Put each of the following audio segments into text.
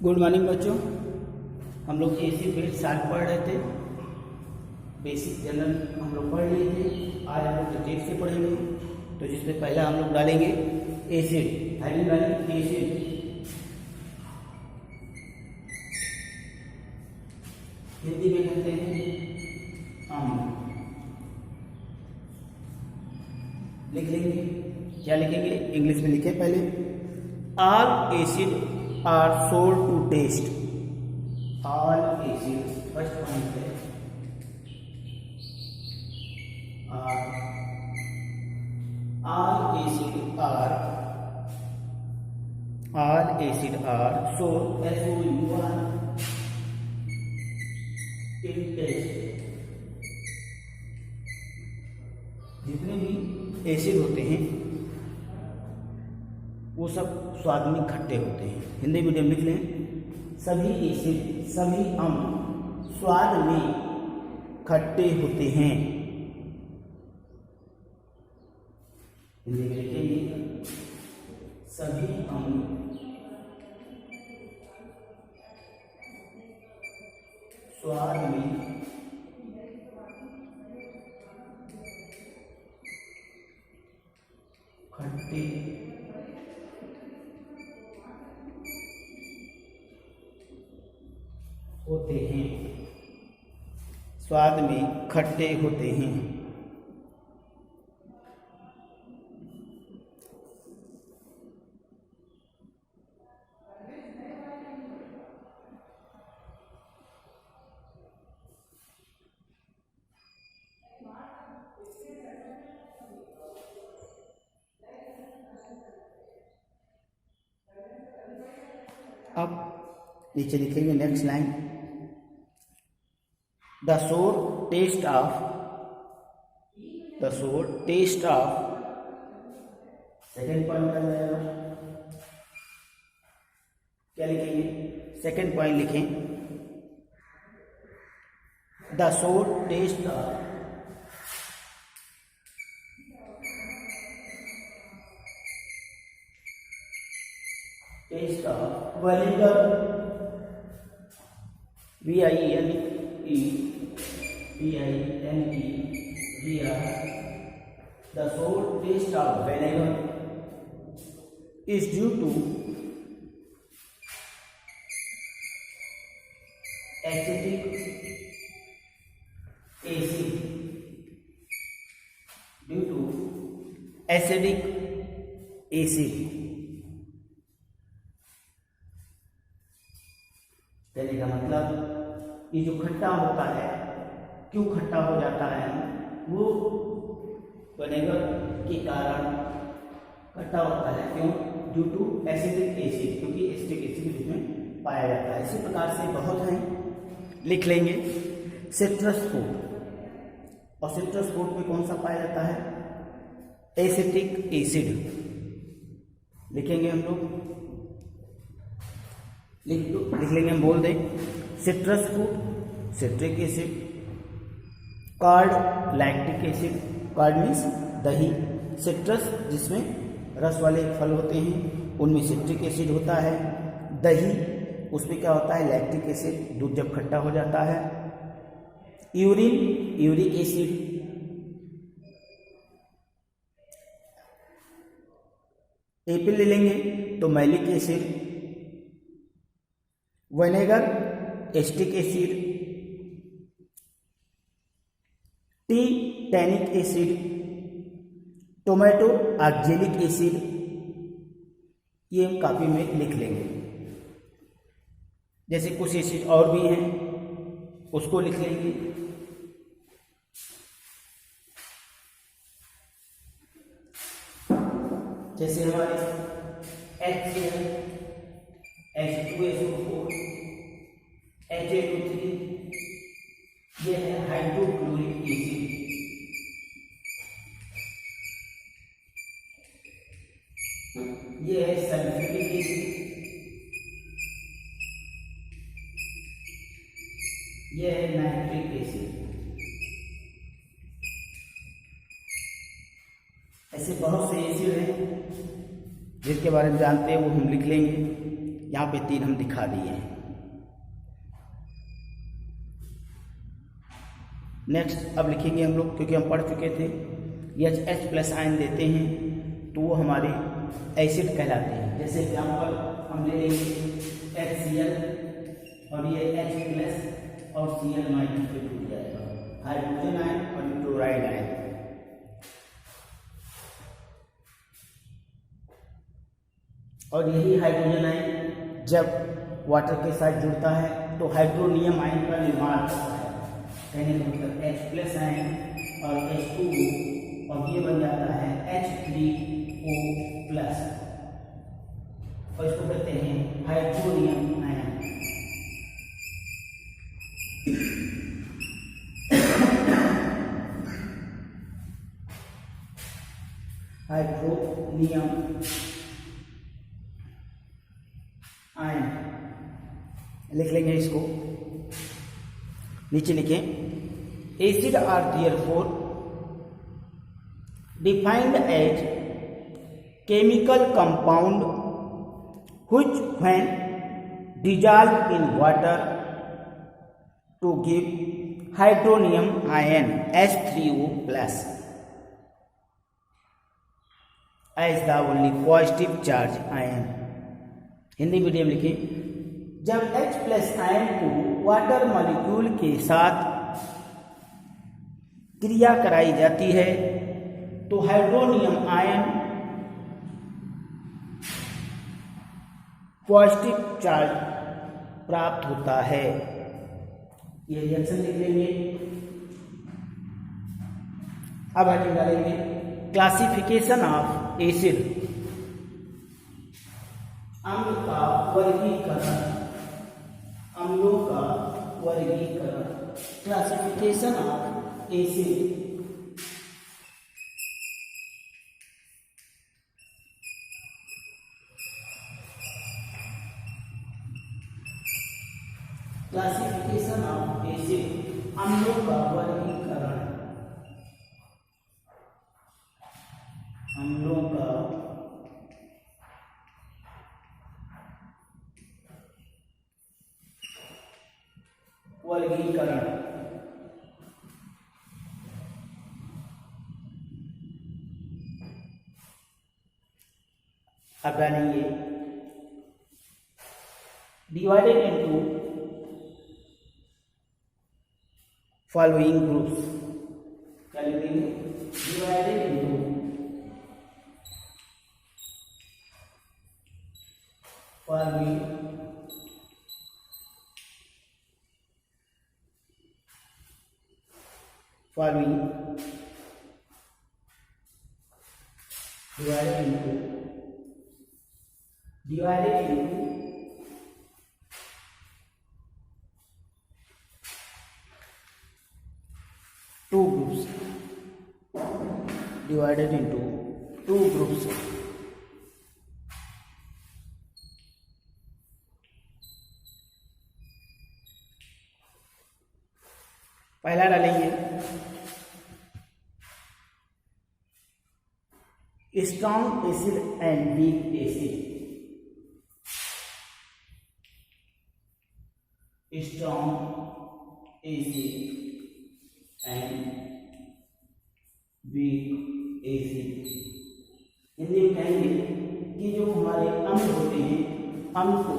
Good morning बच्चों। हम लोग एसिड बेस साल्ट पढ़ रहे थे। बेसिक जनरल हम लोग पढ़ लिए थे। आज हम लोग डिटेल से पढ़ेंगे। तो जिसमें पहला हम लोग डालेंगे एसिड, हाइड्रोक्लोरिक एसिड। हिंदी में कहते हैं अम्ल। लिख लेंगे। क्या लिखेंगे? इंग्लिश में लिखें पहले। All acid are sour to taste. All acid, first point है all acid are sold SOUR in taste। जितने भी एसिड होते हैं वो सब स्वाद में खट्टे होते हैं। हिंदी मीडियम लिख लें। सभी एसिड, सभी अम्ल स्वाद में खट्टे होते हैं। हिंदी में लिखेंगे सभी अम्ल स्वाद में खट्टे होते हैं। स्वाद में खट्टे होते हैं। अब नीचे लिखेंगे next line. The sour taste of second point आ जाएगा। क्या लिखेंगे? सेकेंड पॉइंट लिखें। The sour taste of vinegar, V-I-N-E-G-R, the sour taste of vinegar is due to acetic acid, कहने का मतलब ये जो खट्टा होता है, क्यों खट्टा हो जाता है, वो विनेगर के कारण खट्टा होता है। क्यों? ड्यू टू एसिडिक एसिड, क्योंकि एसिडिक एसिड इसमें पाया जाता है। इसी प्रकार से बहुत हैं, लिख लेंगे। सिट्रस फ्रूट, और सिट्रस फ्रूट में कौन सा पाया जाता है? Acetic acid. लिखेंगे हम लोग, लिख लेंगे, हम बोल दें। Citrus fruit, citric acid. Card, lactic acid. Card means दही। सिट्रस जिसमें रस वाले फल होते हैं उनमें सिट्रिक एसिड होता है। दही, उसमें क्या होता है? लैक्टिक एसिड, दूध जब खट्टा हो जाता है। Urine, uric acid. एप्पल ले लेंगे तो malic acid. Vinegar, acetic acid. T, tannic acid. Tomato, oxalic acid. ये हम कॉपी में लिख लेंगे। जैसे कुछ एसिड और भी हैं, उसको लिख लेंगे। जैसे हमारे HCl, H2SO4, HA2, ये है हाइड्रोक्लोरिक एसिड। ये है सल्फ्यूरिक एसिड। ये है नाइट्रिक एसिड। ऐसे बहुत से एसिड हैं जिसके बारे में जानते हैं, वो हम लिख लेंगे। यहाँ पे 3 हम दिखा दिए हैं। नेक्स्ट अब लिखेंगे हम लोग, क्योंकि हम पढ़ चुके थे, H+ आयन देते हैं तो वो हमारे एसिड कहलाते हैं। जैसे एग्जाम्पल हम ले लेंगे HCl और ये H+ और Cl माइनस पे टूट जाएगा, हाइड्रोजन आयन और क्लोराइड आयन। और यही हाइड्रोजन आयन जब वाटर के साथ जुड़ता है तो हाइड्रोनियम आयन का निर्माण करता है, कहने का मतलब H+ आयन और H2O और ये बन जाता है H3O+, और इसको कहते हैं हाइड्रोनियम आयन। हाइड्रोनियम आयन लिख लेंगे इसको, नीचे लिखें acid are therefore defined as chemical compound which when dissolved in water to give hydronium ion H3O+ as the only positive charge ion। Hindi medium लिखें, जब H+ आयन को वाटर मॉलिक्यूल के साथ क्रिया कराई जाती है तो हाइड्रोनियम आयन पॉजिटिव चार्ज प्राप्त होता है। ये रिएक्शन लिख लेंगे। अब हम डालेंगे क्लासिफिकेशन ऑफ एसिड, अम्ल का वर्गीकरण, अम्लों का वर्गीकरण, classification of acid. Classification of acid, अम्लों का वर्गीकरण, अम्लों का वर्गीकरण। अब डालेंगे डिवाइडेड इनटू फॉलोइंग ग्रुप्स, क्या लिखेंगे, divided into following divided into two groups, divided into two groups। पहला डालेंगे strong acid and weak acid, strong acid and weak acid. Hindi में कहेंगे कि जो हमारे अम्ल होते हैं, अम्ल को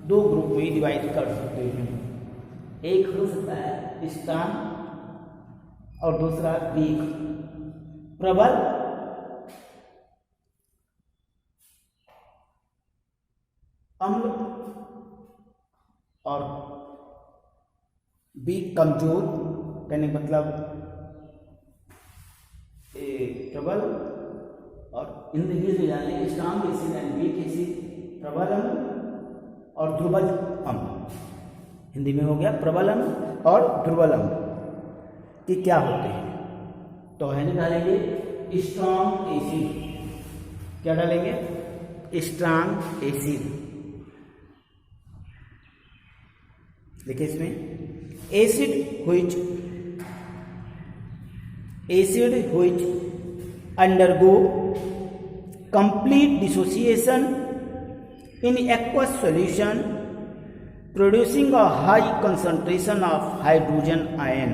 दो ग्रुप में डिवाइड कर सकते हैं। एक हो सकता है स्ट्रॉन्ग और दूसरा वीक। प्रबल अम्ल और वीक कमजोर, कहने का मतलब प्रबल और इंग्लिश में जाने strong acid and weak acid, प्रबल अम्ल और दुर्बल अम्ल। हिंदी में हो गया प्रबल अम्ल और दुर्बल अम्ल कि क्या होते हैं। तो है डालेंगे स्ट्रॉन्ग एसिड, क्या डालेंगे, स्ट्रॉन्ग एसिड। देखिए इसमें acid which undergo complete dissociation in aqueous solution producing a high concentration of hydrogen ion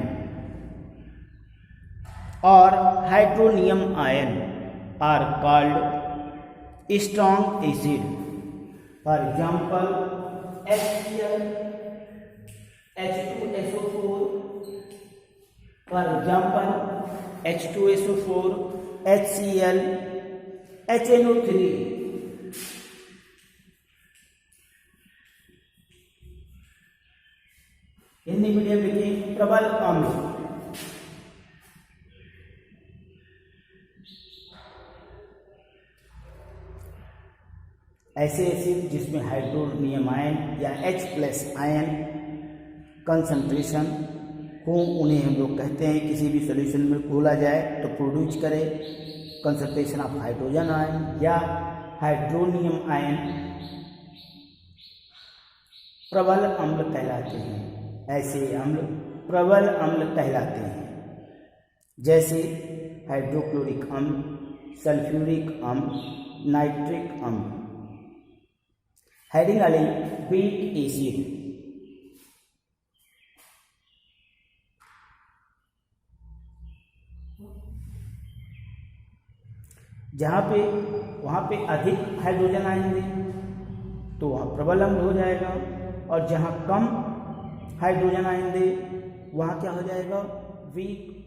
or hydronium ion are called strong acid. For example, HCl, H2SO4. For example, H2SO4, HCl, HNO3. Hindi medium लिखिए प्रबल अम्ल। ऐसे acid जिसमें hydronium ion या H+ ion concentration हो, उन्हें हम लोग कहते हैं किसी भी सॉल्यूशन में घोला जाए तो प्रोड्यूस करे कंसंट्रेशन ऑफ हाइड्रोजन आयन या हाइड्रोनियम आयन, प्रबल अम्ल कहलाते हैं। ऐसे अम्ल प्रबल अम्ल कहलाते हैं, जैसे हाइड्रोक्लोरिक अम्ल, सल्फ्यूरिक अम्ल, नाइट्रिक अम्ल। हेडिंग वाले वीक एसिड। वहाँ पे अधिक हाइड्रोजन आएंगे तो वहाँ प्रबल अम्ल हो जाएगा, और जहाँ कम हाइड्रोजन आएंगे वहाँ क्या हो जाएगा, वीक